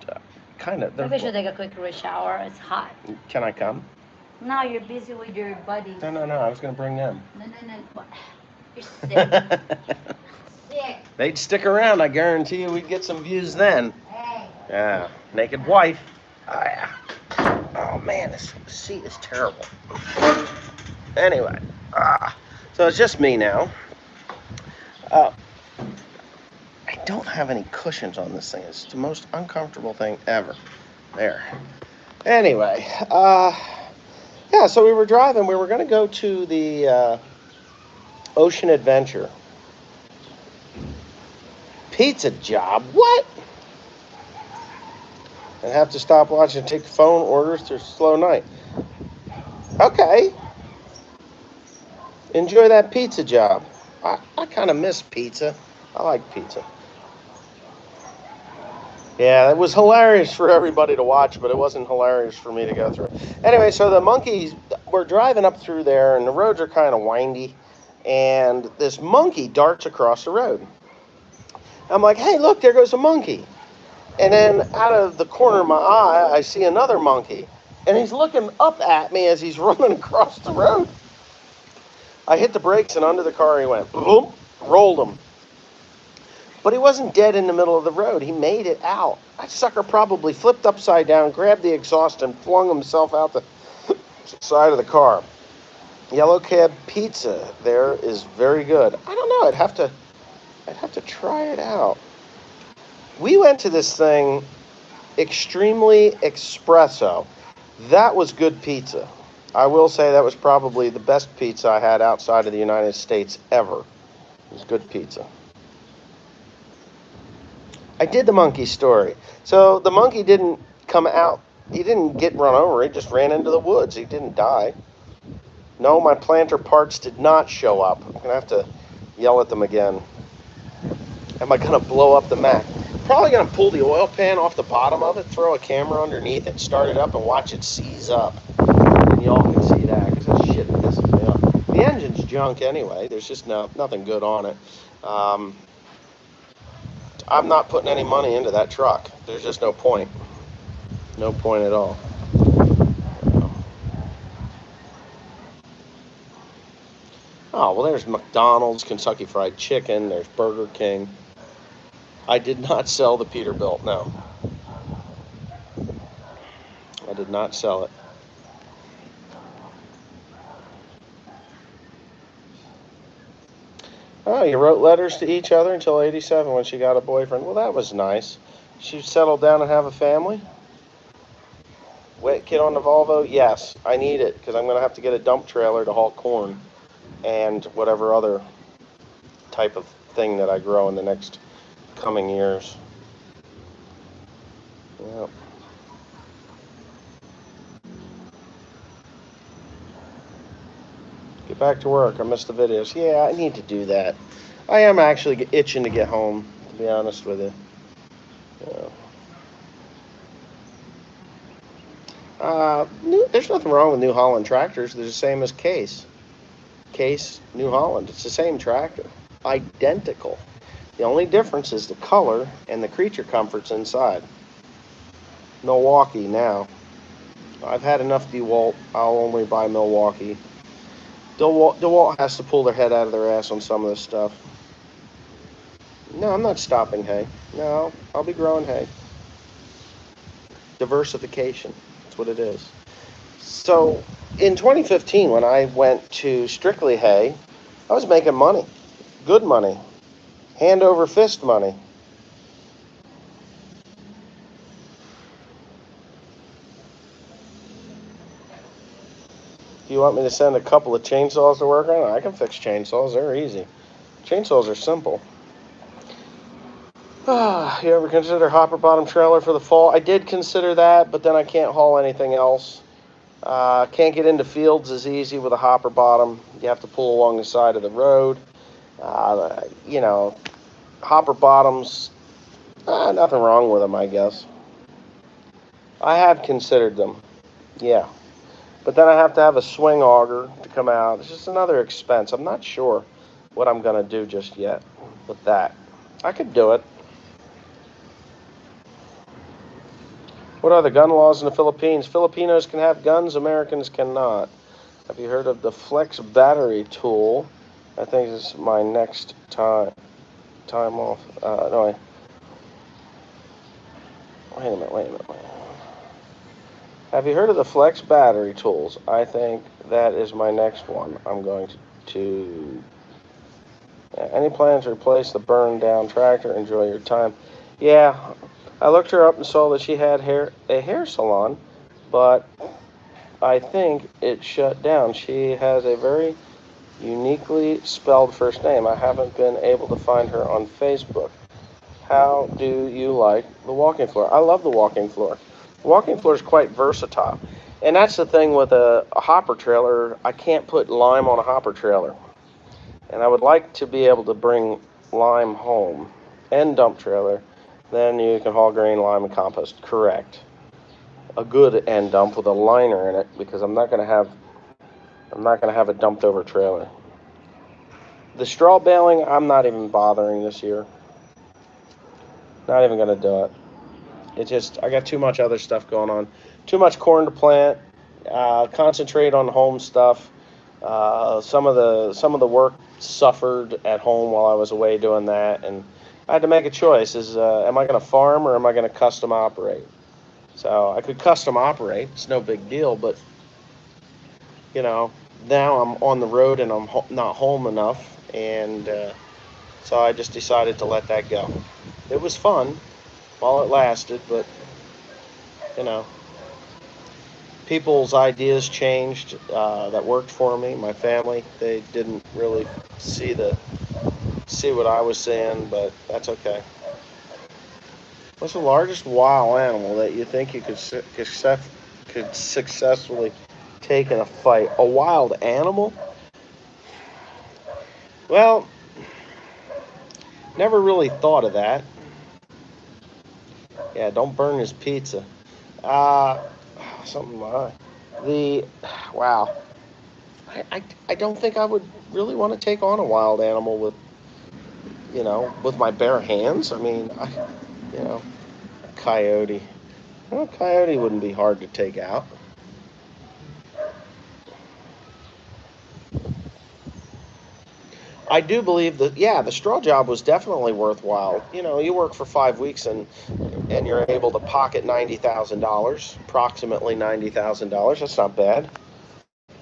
kind of... Maybe I should take a quick shower. It's hot. Can I come? No, you're busy with your buddies. No, I was going to bring them. No. What? You're sick. Sick. They'd stick around. I guarantee you we'd get some views then. Hey. Yeah. Naked wife. Oh, yeah. Oh, man, this seat is terrible. Anyway. So it's just me now. I don't have any cushions on this thing. It's the most uncomfortable thing ever. There. Anyway. Yeah, so we were driving. We were going to go to the Ocean Adventure. Pizza job? What? And have to stop watching and take phone orders through slow night. Okay. Enjoy that pizza job. I kind of miss pizza. I like pizza. Yeah, it was hilarious for everybody to watch, but it wasn't hilarious for me to go through. Anyway, so the monkeys, we're driving up through there, and the roads are kind of windy, and this monkey darts across the road. I'm like, hey, look, there goes a monkey. And then out of the corner of my eye, I see another monkey, and he's looking up at me as he's running across the road. I hit the brakes, and under the car he went, boom, rolled him. But he wasn't dead in the middle of the road. He made it out. That sucker probably flipped upside down, grabbed the exhaust, and flung himself out the side of the car. Yellow Cab Pizza there is very good. I don't know. I'd have to try it out. We went to this thing, Extremely Espresso. That was good pizza. I will say that was probably the best pizza I had outside of the United States ever. It was good pizza. I did the monkey story. So the monkey didn't come out. He didn't get run over. He just ran into the woods. He didn't die. No, my planter parts did not show up. I'm going to have to yell at them again. Am I going to blow up the Mac? Probably going to pull the oil pan off the bottom of it, throw a camera underneath it, start it up, and watch it seize up. And y'all can see that, because that shit pisses me off. The engine's junk anyway. There's just nothing good on it. I'm not putting any money into that truck. There's just no point. No point at all. Oh, well, there's McDonald's, Kentucky Fried Chicken, there's Burger King. I did not sell the Peterbilt, no. I did not sell it. Oh, you wrote letters to each other until 87 when she got a boyfriend. Well, that was nice. She settled down and have a family? Wet kid on the Volvo? Yes, I need it because I'm going to have to get a dump trailer to haul corn and whatever other type of thing that I grow in the next coming years. Yep. Get back to work. I missed the videos. Yeah, I need to do that. I am actually itching to get home, to be honest with you. There's nothing wrong with New Holland tractors. They're the same as Case. Case, New Holland. It's the same tractor. Identical. The only difference is the color and the creature comforts inside. Milwaukee now. I've had enough DeWalt. I'll only buy Milwaukee. DeWalt has to pull their head out of their ass on some of this stuff. No, I'm not stopping hay. No, I'll be growing hay. Diversification. That's what it is. So, in 2015, when I went to Strictly Hay, I was making money. Good money. Hand over fist money. Do you want me to send a couple of chainsaws to work on? I can fix chainsaws. They're easy. Chainsaws are simple. You ever consider hopper bottom trailer for the fall? I did consider that, but then I can't haul anything else. Can't get into fields as easy with a hopper bottom. You have to pull along the side of the road. You know, hopper bottoms, nothing wrong with them, I guess. I have considered them, yeah. But then I have to have a swing auger to come out. It's just another expense. I'm not sure what I'm going to do just yet with that. I could do it. What are the gun laws in the Philippines? Filipinos can have guns, Americans cannot. Have you heard of the Flex battery tool? I think this is my next time off. No, wait a minute. Have you heard of the Flex battery tools? I think that is my next one. I'm going to any plans to replace the burned down tractor? Enjoy your time. Yeah, I looked her up and saw that she had a hair salon, but I think it shut down. She has a very uniquely spelled first name. I haven't been able to find her on Facebook. How do you like the walking floor? I love the walking floor. The walking floor is quite versatile. And that's the thing with a hopper trailer. I can't put lime on a hopper trailer. And I would like to be able to bring lime home and dump trailer. Then you can haul grain, lime, and compost. Correct. A good end dump with a liner in it, because I'm not gonna have a dumped over trailer. The straw baling, I'm not even bothering this year. Not even gonna do it. It just, I got too much other stuff going on. Too much corn to plant. Concentrate on home stuff. Some of the work suffered at home while I was away doing that, and I had to make a choice: am I going to farm or am I going to custom operate? So I could custom operate; it's no big deal. But you know, now I'm on the road and I'm not home enough, and so I just decided to let that go. It was fun while it lasted, but you know, people's ideas changed that worked for me. My family, they didn't really see what I was saying, but that's okay. What's the largest wild animal that you think you could successfully take in a fight? A wild animal? Well, never really thought of that. Yeah, don't burn his pizza. Something like wow. I don't think I would really want to take on a wild animal with my bare hands. I mean, a coyote. Well, a coyote wouldn't be hard to take out. I do believe that, yeah, the straw job was definitely worthwhile. You work for 5 weeks and you're able to pocket $90,000, approximately $90,000. That's not bad.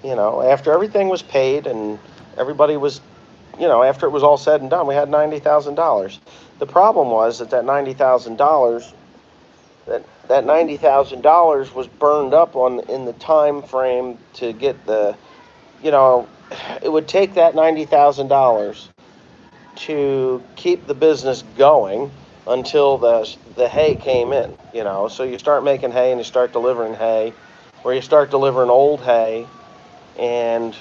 After everything was paid and everybody was, after it was all said and done, we had $90,000. The problem was that $90,000, that $90,000 was burned up in the time frame to get it would take that $90,000 to keep the business going until the hay came in. So you start making hay and you start delivering hay, or you start delivering old hay, and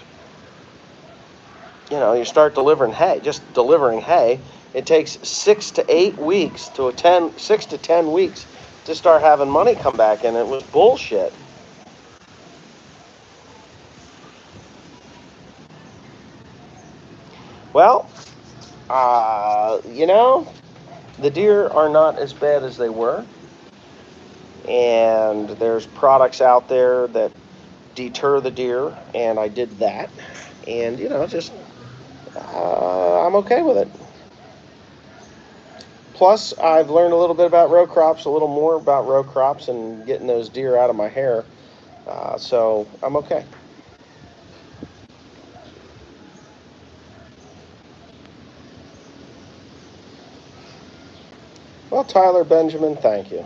you start delivering hay. Just delivering hay, it takes 6 to 8 weeks to 6 to 10 weeks to start having money come back in. It was bullshit. Well, the deer are not as bad as they were, and there's products out there that deter the deer, and I did that, and I'm okay with it. Plus, I've learned a little bit about row crops, a little more about row crops, and getting those deer out of my hair, so I'm okay. Well, Tyler Benjamin, thank you.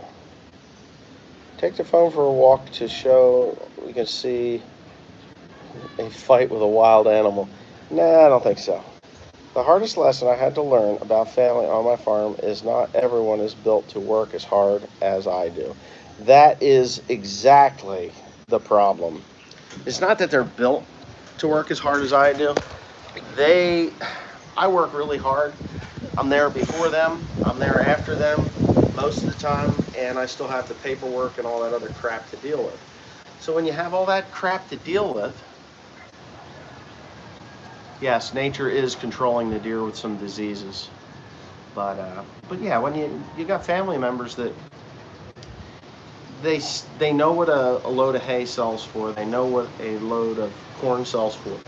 Take the phone for a walk to show we can see a fight with a wild animal. Nah, I don't think so. The hardest lesson I had to learn about family on my farm is not everyone is built to work as hard as I do. That is exactly the problem. It's not that they're built to work as hard as I do. I work really hard. I'm there before them. I'm there after them most of the time, and I still have the paperwork and all that other crap to deal with. So when you have all that crap to deal with, yes, nature is controlling the deer with some diseases. But yeah, when you got family members that they know what a load of hay sells for. They know what a load of corn sells for.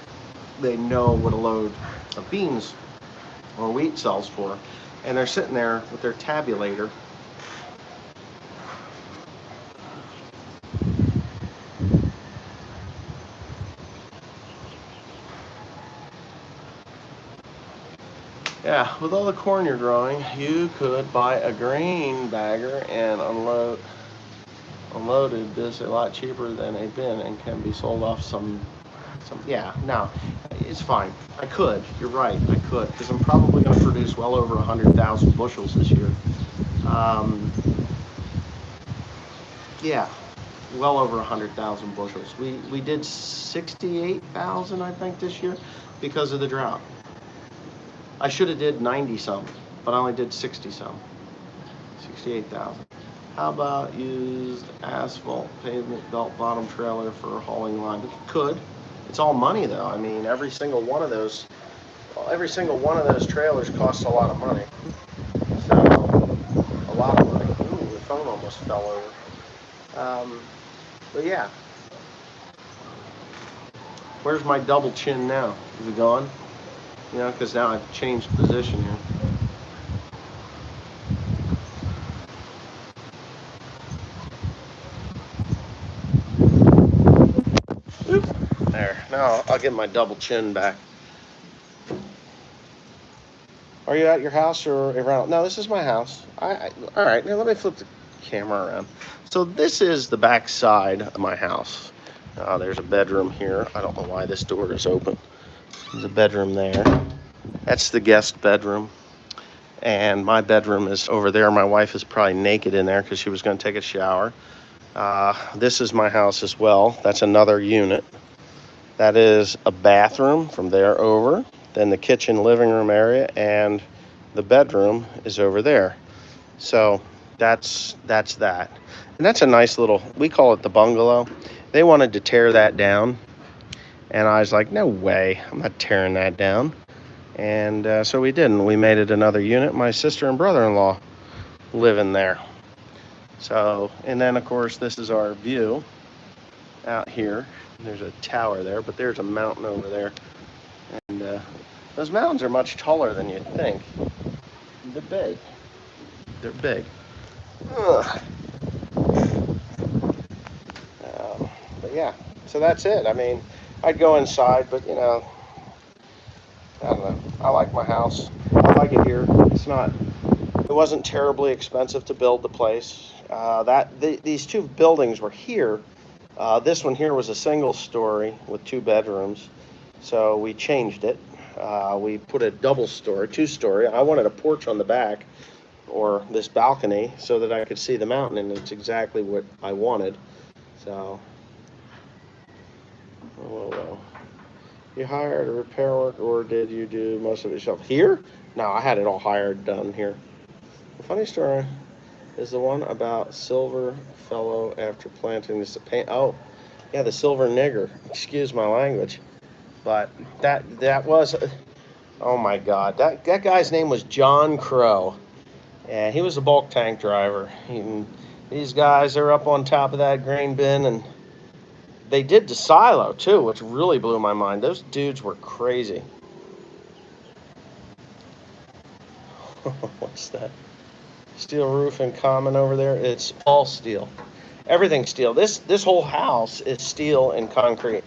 They know what a load of beans or wheat sells for. And they're sitting there with their tabulator. Yeah, with all the corn you're growing, you could buy a grain bagger and unloaded this a lot cheaper than a bin and can be sold off some. Yeah, no, it's fine. I could. You're right. I could, because I'm probably going to produce well over 100,000 bushels this year. Yeah, well over 100,000 bushels. We did 68,000, I think, this year because of the drought. I should have did 90 some, but I only did 60 some. 68,000. How about used asphalt pavement belt bottom trailer for hauling lime? It could. It's all money though. I mean, every single one of those trailers costs a lot of money. So, a lot of money. Ooh, the phone almost fell over. But yeah. Where's my double chin now? Is it gone? You know, because now I've changed position here. There. Now I'll get my double chin back. Are you at your house or around? No, this is my house. All right, now let me flip the camera around. So this is the back side of my house. There's a bedroom here. I don't know why this door is open. There's a bedroom there. That's the guest bedroom. And my bedroom is over there. My wife is probably naked in there because she was going to take a shower. This is my house as well. That's another unit. That is a bathroom from there over. Then the kitchen living room area, and the bedroom is over there. So that's that. And that's a nice little, we call it the bungalow. They wanted to tear that down. And I was like, no way, I'm not tearing that down. And so we didn't. We made it another unit. My sister and brother-in-law live in there. So, and then of course, this is our view out here. There's a tower there, but there's a mountain over there. And those mountains are much taller than you'd think. They're big. They're big. But yeah, so that's it. I mean, I'd go inside, but you know, I don't know. I like my house. I like it here. It wasn't terribly expensive to build the place. These two buildings were here. This one here was a single story with 2 bedrooms. So we changed it. We put a double story, 2-story. I wanted a porch on the back or this balcony so that I could see the mountain, and it's exactly what I wanted. So, well. You hired a repair work, or did you do most of it yourself? Here? No, I had it all hired, done here. The funny story is the one about Silver Fellow after planting this paint. Oh, yeah, the Silver Nigger. Excuse my language. But that was, oh my God, that guy's name was John Crow, and he was a bulk tank driver. These guys are up on top of that grain bin, and they did the silo too, which really blew my mind. Those dudes were crazy. What's that? Steel roof in common over there. It's all steel. Everything's steel. This whole house is steel and concrete.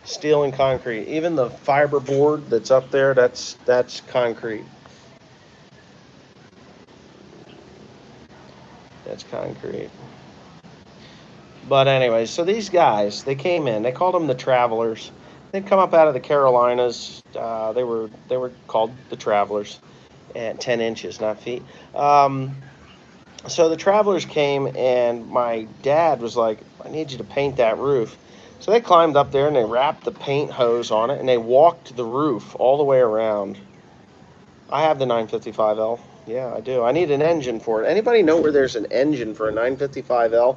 Steel and concrete. Even the fiber board that's up there, that's concrete. That's concrete. But anyway, so these guys, they came in. They called them the Travelers. They'd come up out of the Carolinas. They were called the Travelers, at 10 inches, not feet. So the Travelers came, and my dad was like, I need you to paint that roof. So they climbed up there, and they wrapped the paint hose on it, and they walked the roof all the way around. I have the 955L. Yeah, I do. I need an engine for it. Anybody know where there's an engine for a 955L?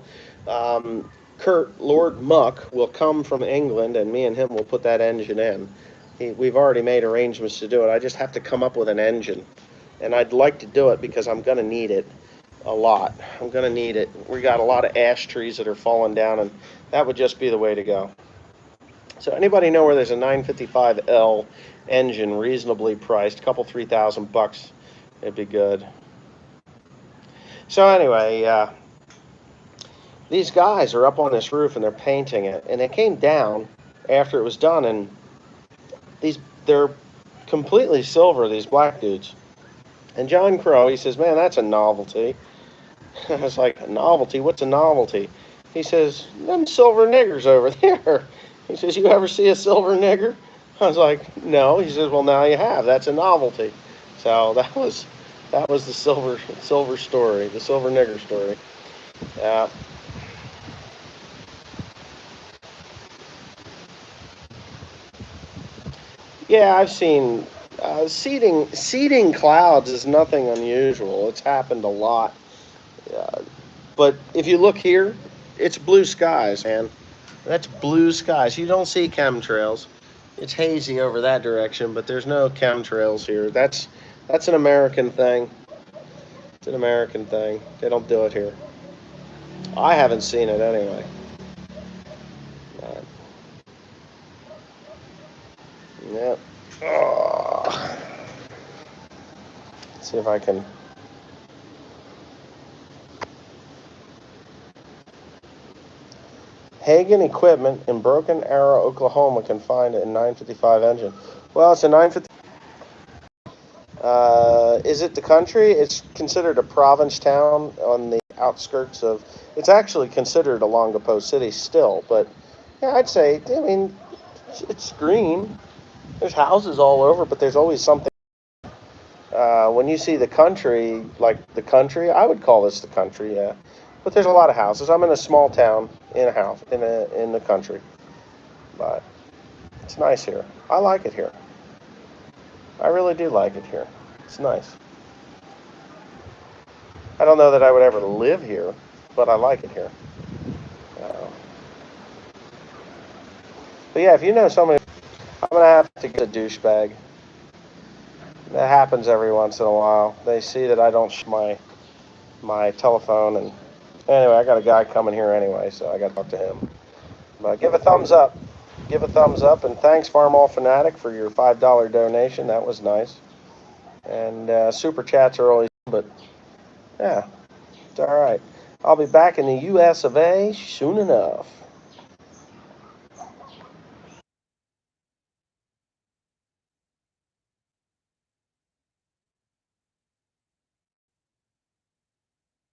Kurt, Lord Muck, will come from England, and me and him will put that engine in. We've already made arrangements to do it. I just have to come up with an engine. And I'd like to do it because I'm going to need it. a lot. I'm going to need it. We got a lot of ash trees that are falling down, and that would just be the way to go. So anybody know where there's a 955L engine reasonably priced, a couple $3,000, it'd be good. So anyway, these guys are up on this roof and they're painting it, and they came down after it was done, and they're completely silver, these black dudes. And John Crow, he says, man, that's a novelty. I was like, a novelty? What's a novelty? He says, them silver niggers over there. He says, you ever see a silver nigger? I was like, no. He says, well, now you have. That's a novelty. So that was the silver story, the silver nigger story. Yeah. Yeah, I've seen seeding clouds is nothing unusual. It's happened a lot. But if you look here, it's blue skies, man. That's blue skies. You don't see chemtrails. It's hazy over that direction, but there's no chemtrails here. That's an American thing. It's an American thing. They don't do it here. I haven't seen it anyway. Yep. Oh. Let's see if I can. Hagen Equipment in Broken Arrow, Oklahoma can find it in 955 engine. Well, it's a 950. Is it the country? It's considered a province town on the outskirts of. It's actually considered a Longapo city still, but yeah, I'd say. I mean, it's green. There's houses all over, but there's always something. When you see the country, like the country, I would call this the country, yeah. But there's a lot of houses. I'm in a small town in a house in the country, but it's nice here. I like it here. I really do like it here. It's nice. I don't know that I would ever live here, but I like it here. But yeah, if you know somebody, I'm gonna have to get a douchebag. That happens every once in a while. They see that I don't my telephone, and anyway, I got a guy coming here anyway, so I got to talk to him. But give a thumbs up. Give a thumbs up, and thanks Farmall Fanatic for your $5 donation. That was nice. And super chats are always, but yeah, it's all right. I'll be back in the U.S. of A. soon enough.